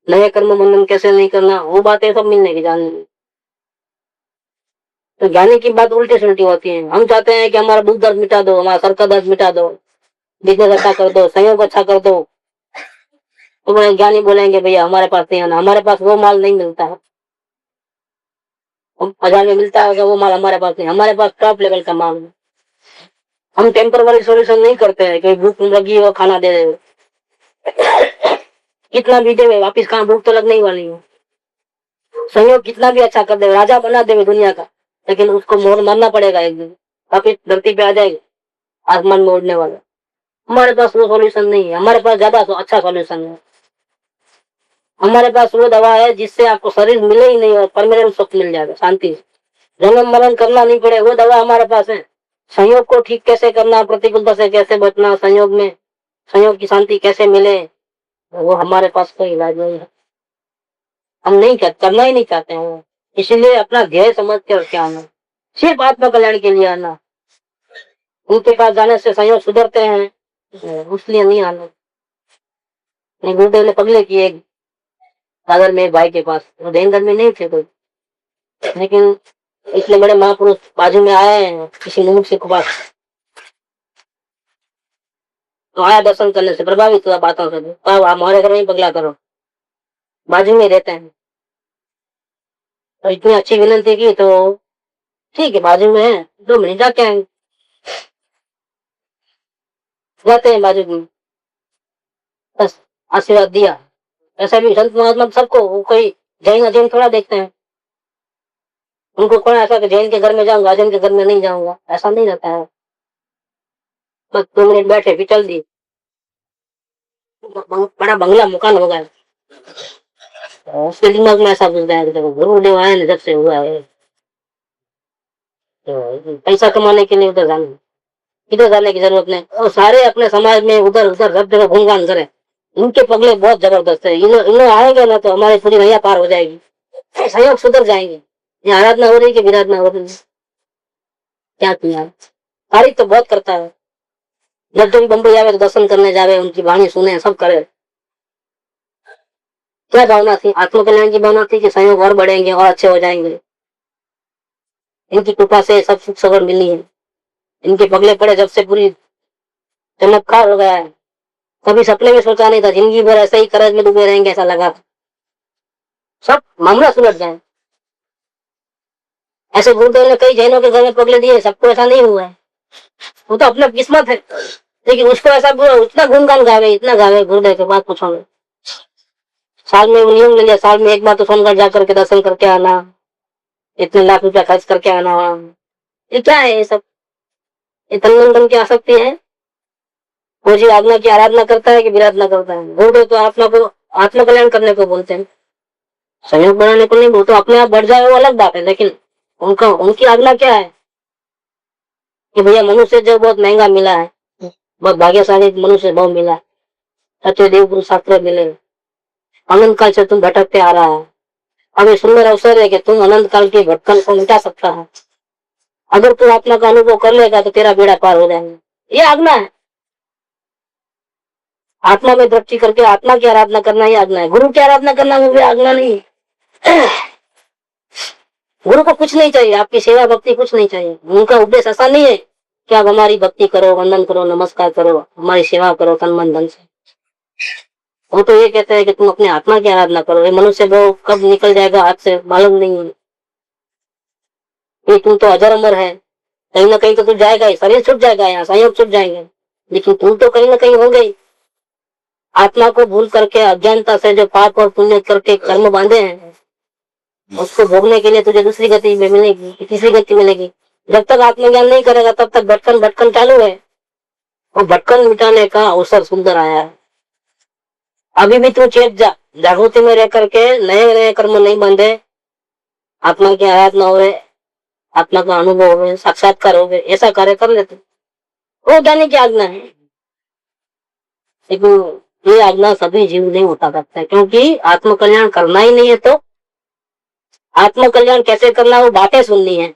S3: नए कर्म बंधन कैसे नहीं करना, वो बातें सब मिलने की जानने में। तो ज्ञानी की बात उल्टी सुलटी होती है। हम चाहते हैं कि हमारा दुख दर्द मिटा दो, हमारा सर का दर्द मिटा दो, बिजनेस अच्छा कर दो, संयोग अच्छा कर दो, तो ज्ञानी बोलेंगे भैया हमारे पास नहीं आना, हमारे पास वो माल नहीं मिलता है, बाजार में मिलता है वो माल हमारे पास नहीं, हमारे पास टॉप लेवल का माल है। हम टेम्पररी सोल्यूशन नहीं करते हैं कि भूख लगी हो खाना दे दे, कितना भी दे वापिस कहाँ, भूख तो लगने ही वाली है। संयोग कितना भी अच्छा कर दे, राजा बना दे दुनिया का, लेकिन उसको मोड़ मारना पड़ेगा एक दिन, वापिस धरती पे आ जाएगी आसमान में उड़ने वाला। हमारे पास वो सॉल्यूशन नहीं है, हमारे पास ज्यादा अच्छा सॉल्यूशन है। हमारे पास वो दवा है जिससे आपको शरीर मिले ही नहीं और परमानेंट सुख मिल जाएगा, शांति, जन्म मरण करना नहीं पड़े, वो दवा हमारे पास है। संयोग को ठीक कैसे करना, प्रतिकूलता से कैसे बचना, संयोग में संयोग की शांति कैसे मिले, वो हमारे पास कोई इलाज नहीं है। हम नहीं करना ही नहीं चाहते हैं, इसीलिए अपना ध्येय समझ कर क्या आना, सिर्फ आत्मा कल्याण के लिए आना। उनके पास जाने से संयोग सुधरते हैं, इसलिए नहीं आना। गुरुदेव ने पगले किए सागर में भाई के पास, वो देनगढ़ में नहीं थे कोई, लेकिन इतने बड़े महापुरुष बाजू में आए हैं किसी मुमुक्ष के पास, तो आया दर्शन करने से, प्रभावित हुआ बातों से, हमारे घर में ही पगला करो, बाजू में रहते हैं। तो इतनी अच्छी विनती की तो ठीक है, बाजू में है 2 मिनट जाके आएंगे, जाते हैं बाजू में, बस आशीर्वाद दिया। ऐसा भी संत महात्मा सबको, कोई जैन अजैन थोड़ा देखते हैं, उनको कौन ऐसा कि जैन के घर में जाऊंगा अजैन के घर में नहीं जाऊंगा, ऐसा नहीं रहता है। बस 2 मिनट बैठे फिर चल दी, बड़ा बंगला मकान होगा, उसके दिमाग में ऐसा घुस गया कि देखो गुरुदेव आए जब से हुआ है, तो पैसा कमाने के लिए उधर जाना, इधर जाने की जरूरत नहीं। और सारे अपने समाज में उधर उधर सब जगह घूमघाम करे, इनके पगले बहुत जबरदस्त है, इन्हें आएंगे ना तो हमारी पूरी नैया पार हो जाएगी, सहयोग सुधर जाएंगे। ये आराधना हो रही कि विराधना हो रही है, क्या किया, तारीफ तो बहुत करता है, जब तुम बम्बई जावे तो दर्शन करने जावे, उनकी वाणी सुने, सब करे। क्या भावना थी? आत्मकल्याण की भावना थी कि संयोग और बढ़ेंगे और अच्छे हो जाएंगे। इनकी कृपा से सब सुख सबर मिली है। इनके पगले पड़े जब से पूरी चमत्कार हो गया है। कभी सपने में सोचा नहीं था जिंदगी भर ऐसे ही कर्ज में डूबे रहेंगे, ऐसा लगा। सब मामला सुलझ जाए। ऐसे गुरुदेव ने कई जैनों के घर में पगले दिए, सबको ऐसा नहीं हुआ है। वो तो अपना किस्मत है, लेकिन उसको ऐसा इतना गुणगान गावे, इतना गावे गुरुदेव के बात पूछोगे। साल में नियम ले लिया, साल में एक बार तो सोनगढ़ जाकर के दर्शन करके आना, इतने लाख रुपया खर्च करके आना। ये क्या है? ये सब ये तन मन धन की आसक्ति है। कोई जी आत्मा की आराधना करता है कि विराधना करता है? गुरुदेव तो आत्मा को आत्म कल्याण करने को बोलते हैं, संयोग बनाने को नहीं। वो तो अपने आप बढ़ जाए वो अलग बात है, लेकिन उनकी आज्ञा क्या है कि भैया मनुष्य जो बहुत महंगा मिला है, बहुत भाग्यशाली मनुष्य बहुत मिला है, सत्य देव गुरु शास्त्र मिले, अनंत काल से तुम भटकते आ रहा है। अब ये सुंदर अवसर है कि तुम अनंत काल की भटकन को मिटा सकता है। अगर तू आत्मा का अनुभव कर लेगा तो तेरा बेड़ा पार हो जाएगा। ये आज्ञा है। आत्मा में दृष्टि करके आत्मा की आराधना करना ही आज्ञा है। गुरु की आराधना करना वो भी आज्ञा नहीं है। गुरु को कुछ नहीं चाहिए, आपकी सेवा भक्ति कुछ नहीं चाहिए। उनका उद्देश्य ऐसा नहीं है कि आप हमारी भक्ति करो, वंदन करो, नमस्कार करो, हमारी सेवा करो तन मन धन से। वो तो ये कहते हैं कि तुम अपने आत्मा की आराधना करो। ये मनुष्य वो कब निकल जाएगा हाथ से मालूम नहीं है। ये तुम तो अजर अमर है, कहीं ना कहीं तो तू जाएगा ही, शरीर छूट जाएगा, यहाँ संयोग छूट जाएंगे, लेकिन तुम तो कहीं ना कहीं हो गई। आत्मा को भूल करके अज्ञानता से जो पाप और पुण्य करके कर्म बांधे हैं, उसको भोगने के लिए तुझे दूसरी गति में मिलेगी, तीसरी गति मिलेगी। जब तक आत्मज्ञान नहीं करेगा तब तक भटकन भटकन चालू है। और भटकन मिटाने का अवसर सुंदर आया है। अभी भी तू चेत जा, जागृति में रह करके नए नए कर्म नहीं बांधे, आत्मा की आराधना हो रहे, आत्मा का अनुभव हो, साक्षात्कार हो गए, ऐसा कार्य कर लेते वो जाने की आज्ञा है। लेकिन ये आज्ञा सभी जीव नहीं उठा सकता, क्योंकि आत्म कल्याण करना ही नहीं है। तो आत्म कल्याण कैसे करना, वो बातें सुननी है।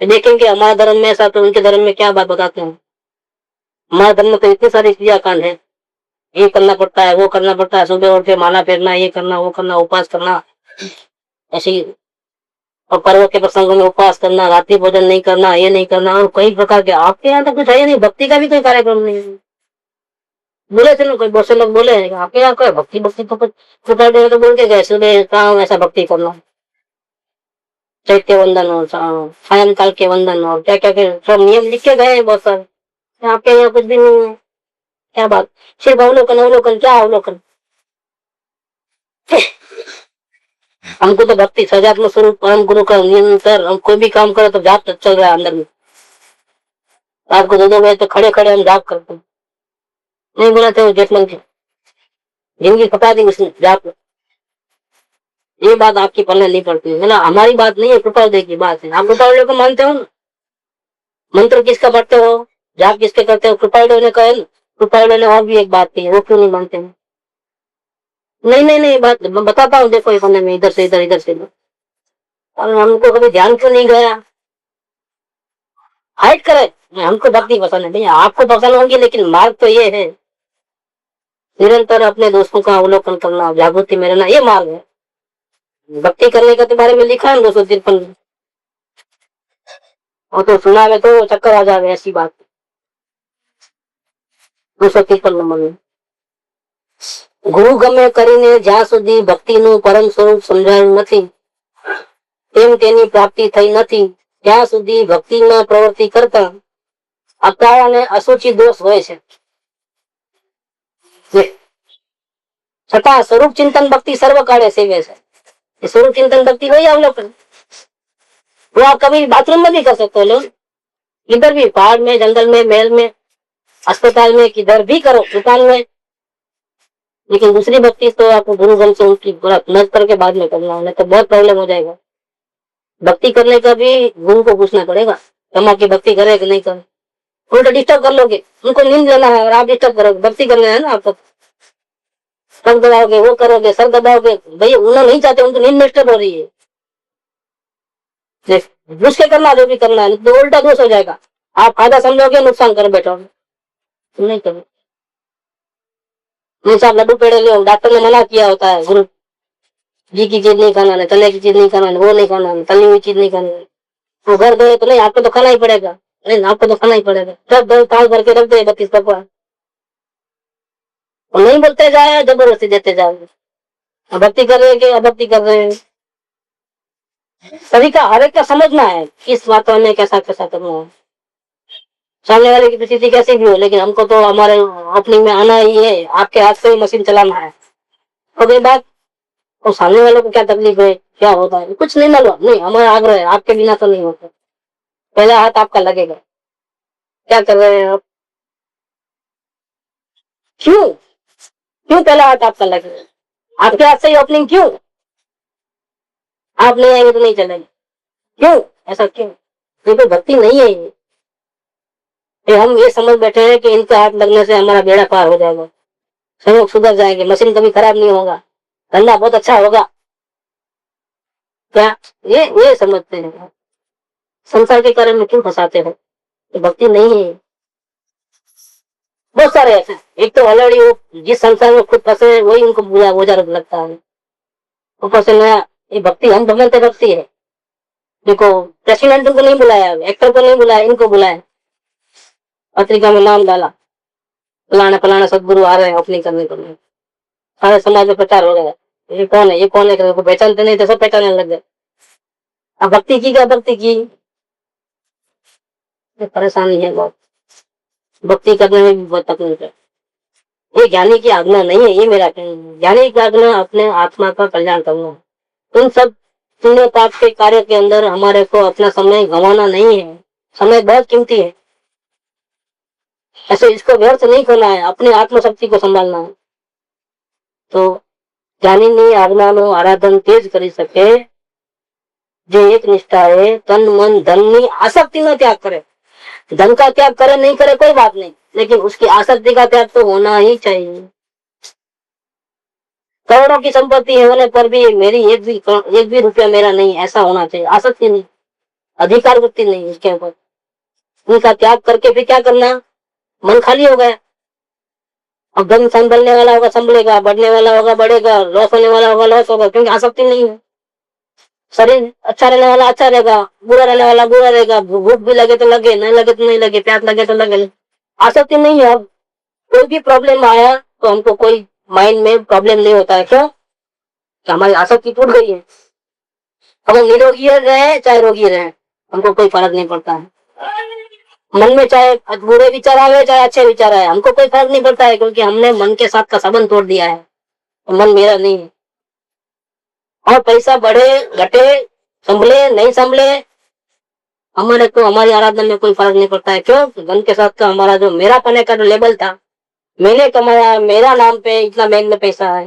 S3: देखेंगे हमारे धर्म में ऐसा, तो उनके धर्म में क्या बात बताते हैं। हमारे धर्म में तो इतनी सारी क्रियाकांड है, ये करना पड़ता है, वो करना पड़ता है, सुबह उठ के माला फेरना, ये करना, वो करना, उपवास करना, ऐसी। और पर्व के प्रसंगों में उपवास करना, रात्रि भोजन नहीं करना, ये नहीं करना, और कई प्रकार के। आपके यहाँ तो कुछ है नहीं, भक्ति का भी कोई कार्यक्रम नहीं है। बोले थे ना, कोई बहुत से लोग बोले हैं आपके यहाँ कोई भक्ति भक्ति तो कुछ तो बोल के गए, सुबह काम ऐसा भक्ति करना, चैत्य वंदन और सायंकाल के वंदन और क्या क्या के सब नियम लिख के गए हैं बहुत सारे। आपके यहाँ कुछ भी नहीं है। क्या बात, सिर्फ अवलोकन अवलोकन, क्या अवलोकन? हमको तो भक्ति सजात्म स्वरूप परम गुरु का निरंतर, हम कोई भी काम करे तो जाप चल रहा है अंदर में। रात को 2-2 बजे तो खड़े खड़े हम जाप करते हैं। नहीं बोला थे वो जेठमन की जिंदगी खपा दी उसने जाप। ये बात आपकी पल्ले नहीं पड़ती है ना, हमारी बात नहीं है, कृपाल की बात है। आप कृपाल को मानते हो ना, मंत्र किसका पढ़ते हो, जाप किसके करते हो? कृपाल ने कहे ना, कृपाल ने और भी एक बात की है, वो क्यों नहीं मानते हैं? नहीं नहीं नहीं, बात बताता हूँ, देखो एक में इधर से इधर, इधर से इधर, और हमको कभी ध्यान क्यों नहीं गया? हाइट करे, हमको भक्ति पसंद है भैया, आपको पसंद होगी, लेकिन मार्ग तो ये है, निरंतर अपने दोस्तों का अवलोकन करना, जागृति में रहना, ये मार्ग है। भक्ति करने के बारे में लिखा है 253 में, और तो सुना में तो चक्कर आ जावे, ऐसी बात। 253 नंबर में, गुरु गमे કરીને જ્યાં સુધી ભક્તિનું પરમ સ્વરૂપ સમજાયું નથી, તેમ તેની પ્રાપ્તિ થઈ નથી, ત્યાં સુધી ભક્તિમાં પ્રવૃત્તિ કરતા અકાળ અને અસુચિ દોષ હોય છે। છતાં સ્વરૂપ ચિંતન ભક્તિ સર્વકાળે સેવે છે। स्वरूप चिंतन भक्ति वही अवलोकन, वो आप कभी बाथरूम में भी कर सकते हो लोग, इधर भी, पहाड़ में, जंगल में, महल में, अस्पताल में, किधर भी करो, दुकान में। लेकिन दूसरी भक्ति तो आपको गुरु गम से उनकी पूरा नज करके बाद में करना है, तो बहुत प्रॉब्लम हो जाएगा। भक्ति करने का भी गुरु को पूछना पड़ेगा, कमा की भक्ति करे कि नहीं करे। उल्टा डिस्टर्ब कर लोगे, उनको नींद लेना है और आप डिस्टर्ब करोगे, भक्ति करना है ना आपको, सर दबाओगे, वो करोगे, सर दबाओगे, भैया उन्हें नहीं चाहते, उनको नींद डिस्टर्ब हो रही है, घुस के करना जो भी करना है, तो उल्टा दोष हो जाएगा। आप फायदा समझोगे, नुकसान कर बैठोगे। नहीं कभी। जैसे आप लड्डू पेड़े ले, डॉक्टर ने मना किया होता है, गुरु घी की चीज नहीं खाना है, तले की चीज नहीं खाना है, वो नहीं खाना है, तली हुई चीज नहीं खानी है। वो घर गए तो नहीं, आपको तो खाना ही पड़ेगा। नहीं, आपको तो खाना ही पड़ेगा। सब दल ताल भर के रख दे 32 पकवान, और नहीं बोलते जाए, जबरदस्ती देते जाओगे। अब भक्ति कर रहे हैं कि अभक्ति कर रहे हैं, सभी का हर एक का समझना है किस बातों में कैसा कैसा करना है। सामने वाले की परिस्थिति कैसी भी हो, लेकिन हमको तो हमारे ओपनिंग में आना ही है। आपके हाथ से ही मशीन चलाना है। और ये बात, और सामने वाले को क्या तकलीफ है, क्या होता है, कुछ नहीं मालूम। नहीं, हमारा आग्रह है, आपके बिना तो नहीं होता। पहला हाथ आपका लगेगा। क्या कर रहे हैं आप? क्यों क्यों पहला हाथ आपका लगेगा? आपके हाथ से ही ओपनिंग क्यों? आप नहीं आएंगे तो नहीं चलेंगे, क्यों? ऐसा क्यों? कोई भक्ति नहीं है ये हम ये समझ बैठे हैं कि इनका हाथ लगने से हमारा बेड़ा पार हो जाएगा, संयोग सुधर जाएंगे, मशीन कभी खराब नहीं होगा, धंधा बहुत अच्छा होगा। क्या ये समझते हैं? संसार के कारण में क्यों फंसाते हो? ये भक्ति नहीं है। बहुत सारे ऐसे, एक तो ऑलरेडी वो जिस संसार में खुद फंसे हैं, वही उनको बुरा बोझा लगता है। ऊपर से नया ये भक्ति, हम भगवंत भक्ति है। देखो, प्रेसिडेंट को नहीं बुलाया, एक्टर को नहीं बुलाया, इनको बुलाया, पत्रिका में नाम डाला, फलाना फलाना सदगुरु आ रहे हैं ओपनिंग करने के लिए। सारे समाज में प्रचार हो गया, ये कौन है, ये कौन है, को पहचानते नहीं थे, सब पहचानने लग गए। अब भक्ति की क्या भक्ति की, परेशानी है बहुत। भक्ति करने में भी बहुत तकलीफ है। ये ज्ञानी की आज्ञा नहीं है, ये मेरा कहना है। ज्ञानी की आज्ञा अपने आत्मा का कल्याण करना है। इन सब पुण्य पाप के कार्य के अंदर हमारे को अपना समय गंवाना नहीं है। समय बहुत कीमती है, ऐसे इसको व्यर्थ नहीं करना है, अपनी आत्मशक्ति को संभालना है। तो ज्ञानी आज्ञानु आराधन तेज करी सके, जो एक निष्ठा है, तन मन धन नी आसक्ति न त्याग करे। धन का त्याग करे नहीं करे कोई बात नहीं, लेकिन उसकी आसक्ति का त्याग तो होना ही चाहिए। करोड़ों की संपत्ति होने पर भी मेरी एक भी रुपया मेरा नहीं, ऐसा होना चाहिए। आसक्ति नहीं, अधिकार वृत्ति नहीं इसके ऊपर। उनका त्याग करके फिर क्या करना? मन खाली हो गया। अब धन संभलने वाला होगा संभलेगा, बढ़ने वाला होगा बढ़ेगा, लॉस होने वाला होगा लॉस होगा, क्योंकि आसक्ति नहीं है। शरीर अच्छा रहने वाला अच्छा रहेगा, बुरा रहने वाला बुरा रहेगा। भूख भी लगे तो लगे, नहीं लगे तो नहीं लगे, प्यास लगे तो लगे, आसक्ति नहीं है। अब कोई भी प्रॉब्लम आया तो हमको कोई माइंड में प्रॉब्लम नहीं होता है। क्यों? कि हमारी आसक्ति टूट गई है। अब हम निरोगी रहे चाहे रोगी रहे, हमको कोई फर्क नहीं पड़ता है। मन में चाहे बुरे विचार आवे चाहे अच्छे विचार आए, हमको कोई फर्क नहीं पड़ता है, क्योंकि हमने मन के साथ का संबंध तोड़ दिया है। तो मन मेरा नहीं है। और पैसा बढ़े घटे, संभले नहीं संभले, हमारे को हमारी आराधना में कोई फर्क नहीं पड़ता है। क्यों? धन के साथ का हमारा जो मेरा पने का जो लेबल था, मैंने कमाया, मेरा नाम पे इतना बैंक में पैसा है,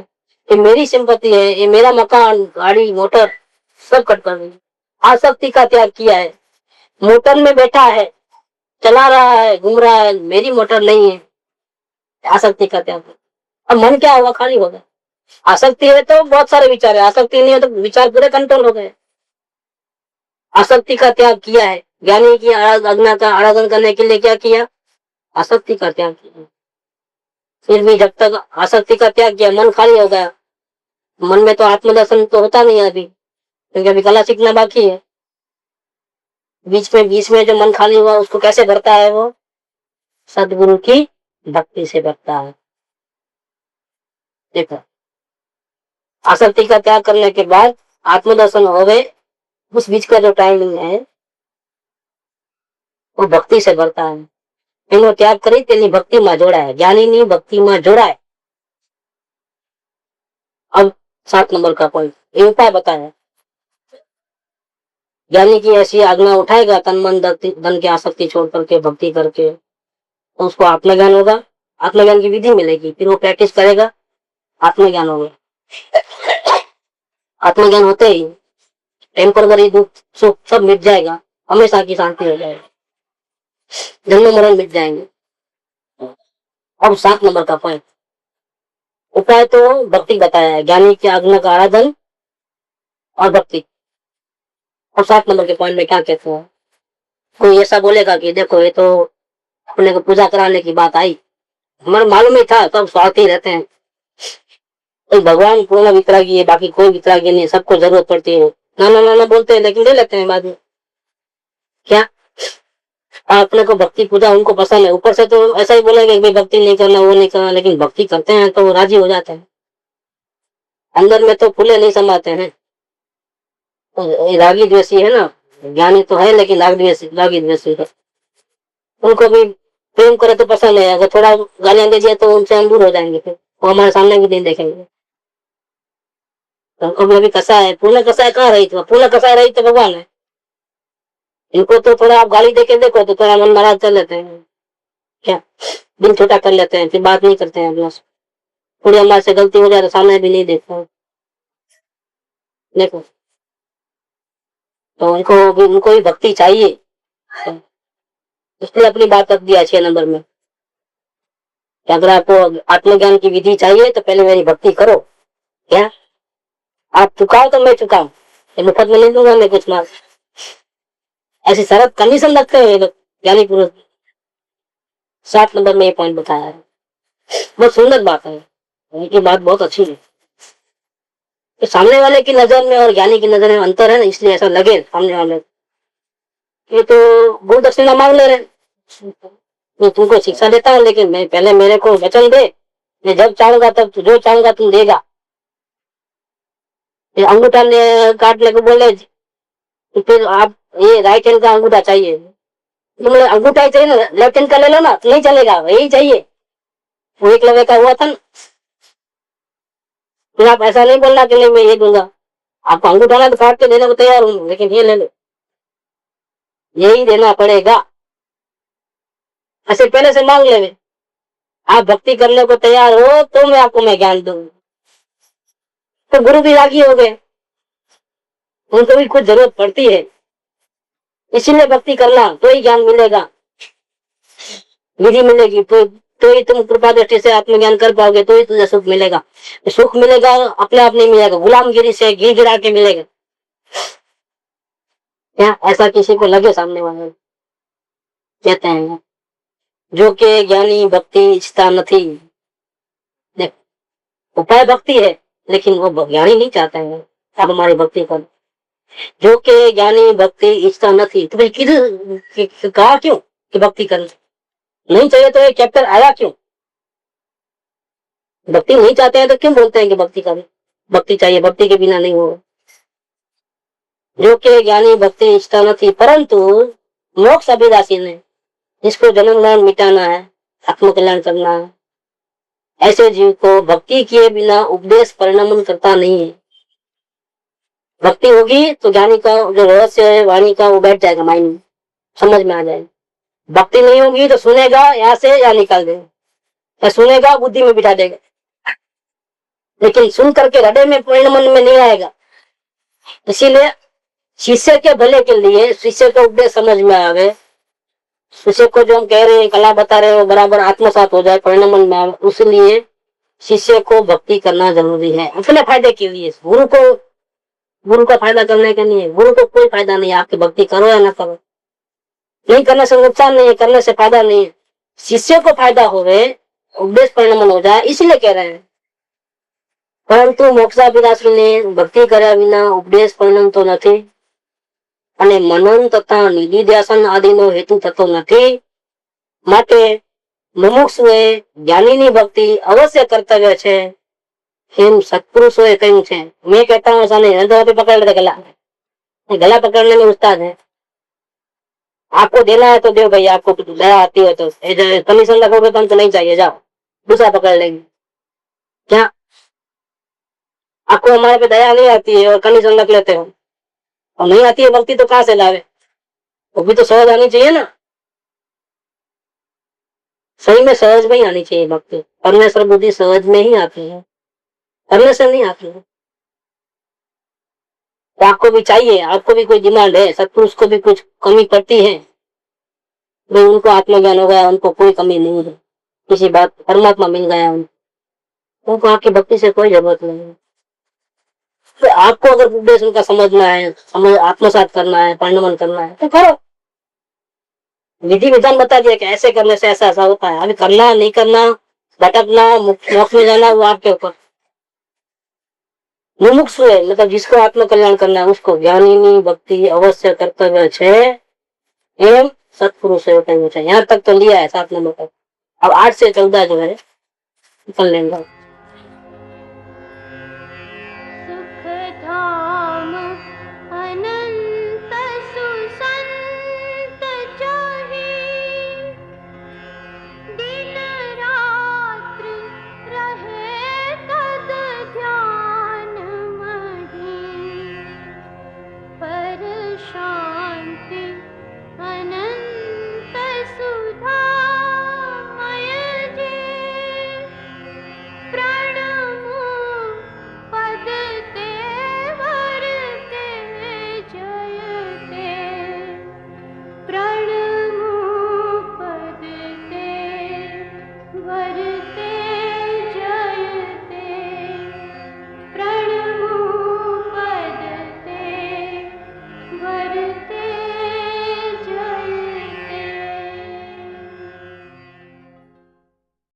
S3: ये मेरी संपत्ति है, ये मेरा मकान गाड़ी मोटर सब कट कर दी। आसक्ति का त्याग किया है। मोटर में बैठा है, चला रहा है, घूम रहा है, मेरी मोटर नहीं है, आसक्ति का त्याग। अब मन क्या होगा? खाली होगा। आसक्ति है तो बहुत सारे विचार है, आसक्ति नहीं है तो विचार पूरे कंट्रोल हो गए। आसक्ति का त्याग किया है। ज्ञानी की आज्ञा का आराधन करने के लिए क्या किया? आसक्ति का त्याग किया। फिर भी जब तक आसक्ति का त्याग किया, मन खाली हो गया। मन में तो आत्मदर्शन तो होता नहीं है अभी, क्योंकि अभी कला सीखना बाकी है। बीच में जो मन खाली हुआ उसको कैसे भरता है? वो सदगुरु की भक्ति से भरता है। देखो, आसक्ति का त्याग करने के बाद आत्मदर्शन हो गए, उस बीच का जो टाइमिंग है वो भक्ति से भरता है। એનો ત્યાગ કરી તેની ભક્તિમાં જોડાય, જ્ઞાનીની ભક્તિમાં જોડાય। अब 7 नंबर का पॉइंट, ये उपाय बताया। ज्ञानी की ऐसी आज्ञा उठाएगा, तन मन धन की आसक्ति छोड़ करके भक्ति करके, तो उसको आत्मज्ञान होगा। आत्मज्ञान की विधि मिलेगी, फिर वो प्रैक्टिस करेगा, आत्मज्ञान होगा। आत्मज्ञान होते ही टेम्पररी दुख सुख सब मिट जाएगा, हमेशा की शांति हो जाएगी, जन्म मरण मिट जाएंगे। अब 7 नंबर का पॉइंट, उपाय तो भक्ति बताया है, ज्ञानी की आज्ञा का आराधन और भक्ति। और 7 नंबर के पॉइंट में क्या कहते हैं? कोई ऐसा बोलेगा कि देखो ये तो अपने को पूजा कराने की बात आई, हमारे मालूम ही था, सब स्वार्थी रहते हैं। तो भगवान पूर्ण वितरागी है, बाकी कोई वितरागी नहीं, सबको जरूरत पड़ती है। नाना नाना बोलते हैं लेकिन ले लेते हैं बाद में। क्या अपने को भक्ति पूजा उनको पसंद है, ऊपर से तो ऐसा ही बोलेंगे कि भाई भक्ति नहीं करना, वो नहीं करना, लेकिन भक्ति करते हैं तो राजी हो जाते हैं। अंदर में तो फूले नहीं समाते हैं। तो ये रागी द्वेषी है ना, ज्ञानी तो है लेकिन रागी द्वेषी है। उनको भी प्रेम करे तो पसंद है, अगर थोड़ा गालियां दे दिया तो उनसे हम दूर हो जाएंगे, फिर वो हमारे सामने भी नहीं देखेंगे। तो अभी कसा है, पूर्ण कसा है कहाँ रही थी, पूर्ण कसा रही तो भगवान है। इनको तो थोड़ा आप गाली देके देखो तो थोड़ा मन नाराज कर लेते हैं, क्या दिल छोटा कर लेते हैं, फिर बात नहीं करते हैं अपना। थोड़ी हमारे से गलती हो जाए तो सामने भी नहीं देखते। देखो तो उनको भी भक्ति चाहिए, इसलिए अपनी बात रख दिया 6 नंबर में कि अगर आपको आत्मज्ञान की विधि चाहिए तो पहले मेरी भक्ति करो। क्या आप चुकाओ तो मैं चुकाऊं, मुफ्त में नहीं दूंगा मैं कुछ माल। ऐसी शरत कंडीशन रखते हैं ये लोग ज्ञानी पुरुष। 7 नंबर में ये पॉइंट बताया है, बहुत सुंदर बात है, उनकी बात बहुत अच्छी है। तो सामने वाले की नजर में और ज्ञानी की नजर में अंतर है ना, इसलिए ऐसा लगे सामने वाले ये तो गुरु दक्षिणा मांग ले रहे, मैं तुमको शिक्षा देता हूँ लेकिन मैं पहले मेरे को वचन दे, मैं जब चाहूंगा तब जो चाहूंगा तुम देगा। फिर अंगूठा काट लेके बोले तो फिर आप ये राइट हैंड का अंगूठा चाहिए, तुम अंगूठा ही चाहिए ना, लेफ्ट हैंड का ले लो ना, तो नहीं चलेगा, यही चाहिए। वो एक लवे का हुआ था ना। फिर आप ऐसा नहीं बोलना कि नहीं मैं ये दूंगा, आपको अंगूठा ना तो काट के देने को तैयार हूँ, लेकिन ये ले लो, यही देना पड़ेगा। ऐसे पहले से मांग ले, आप भक्ति करने को तैयार हो तो मैं ज्ञान दूंगा। तो गुरु भी रागी हो गए, उनको भी कुछ जरूरत पड़ती है, इसीलिए भक्ति करना तो ही ज्ञान मिलेगा, विधि मिलेगी तो ही तुम कृपा दृष्टि से आत्मज्ञान कर पाओगे, तो ही तुझे सुख मिलेगा। सुख मिलेगा अपने आप नहीं मिलेगा, गुलामगिरी से गिर गिरा के मिलेगा। क्या ऐसा किसी को लगे सामने वाले कहते हैं जो के ज्ञानी भक्ति इच्छता नहीं। देख उपाय भक्ति है लेकिन वो ज्ञानी नहीं चाहते हैं अब हमारी भक्ति कर। जो के ज्ञानी भक्ति इच्छता नहीं, तो भाई किधर कहा क्यों कि भक्ति कर नहीं चाहिए, तो ये चैप्टर आया क्यों? भक्ति नहीं चाहते हैं तो क्यों बोलते हैं कि भक्ति करें, भक्ति चाहिए, भक्ति के बिना नहीं हो। जो के ज्ञानी भक्ति इच्छता नहीं परंतु मोक्ष अभिलाषी ने, जिसको जन्म मरण मिटाना है, आत्मकल्याण करना है, ऐसे जीव को भक्ति किए बिना उपदेश परिणाम करता नहीं है। भक्ति होगी तो ज्ञानी का जो रहस्य है वाणी का वो बैठ जाएगा, माइंड में समझ में आ जाएगा। भक्ति नहीं होगी तो सुनेगा यहाँ से या निकाल देगा, या सुनेगा बुद्धि में बिठा देगा, लेकिन सुन करके हृदय में परिणाम में नहीं आएगा। इसीलिए शिष्य के भले के लिए शिष्य का उपदेश समझ में आवे, शिष्य को जो हम कह रहे हैं कला बता रहे हैं वो बराबर आत्मसात हो जाए, परिणाम में आवे, उसलिए शिष्य को भक्ति करना जरूरी है अपने फायदे के लिए। गुरु का फायदा करने का नहीं है, गुरु को कोई फायदा नहीं है, आपकी भक्ति करो या ना करो, नहीं करने से नुकसान नहीं है, करने से फायदा नहीं है। शिष्य को फायदा होवे, उपदेश परिणाम हो जाए, इसीलिए कह रहे हैं। परंतु मोक्षाभिलाषी ने भक्ति કર્યા વિના ઉપદેશ પરિણામ તો નથી અને મનન તથા નિધિધ્યાસન આદિનો હેતુ થતો નથી, માટે મુમુક્ષુએ જ્ઞાનીની ભક્તિ અવશ્ય કર્તવ્ય છે એમ સત્પુરુષોએ કહ્યું છે। मैं कहता हूँ ऐसा नहीं, नरेंद्र पे पकड़ लेते गला पकड़ने में उस्ताद है। आपको देना है तो दो भाई, आपको दया आती है तो कमीशन रखोगे तो हमको नहीं चाहिए, जाओ दूसरा पकड़ लेंगे। क्या आपको हमारे पे दया नहीं आती है और कमीशन रख लेते हो, और नहीं आती है भक्ति तो कहाँ से लावे, वो भी तो सहज आनी चाहिए ना। सही में सहज में ही आनी चाहिए भक्ति, परमेश्वर बुद्धि सहज में ही आती है, करने से नहीं आती है। तो आपको भी चाहिए, आपको भी कोई डिमांड है, सत्पुरुष को भी कुछ कमी पड़ती है, भाई उनको आत्मज्ञान हो गया, उनको कोई कमी नहीं है, किसी बात परमात्मा मिल गया उनको आपकी भक्ति से कोई जरूरत नहीं है। तो आपको अगर उपदेश उनका समझना है, आत्मसात करना है, परिणमन करना है तो करो, विधि विधान बता दिया कि ऐसे करने से ऐसा ऐसा होता है। अभी करना नहीं करना भटकना मोक्ष में जाना वो आपके ऊपर। मुमुक्षु है मतलब जिसको आत्म कल्याण करना है उसको ज्ञानी भक्ति अवश्य कर्तव्य छे एम सत्पुरुष है। यहाँ तक तो लिया है 7 नंबर तक। अब 8 से 14 जो है निकल लेंगे।
S4: वरते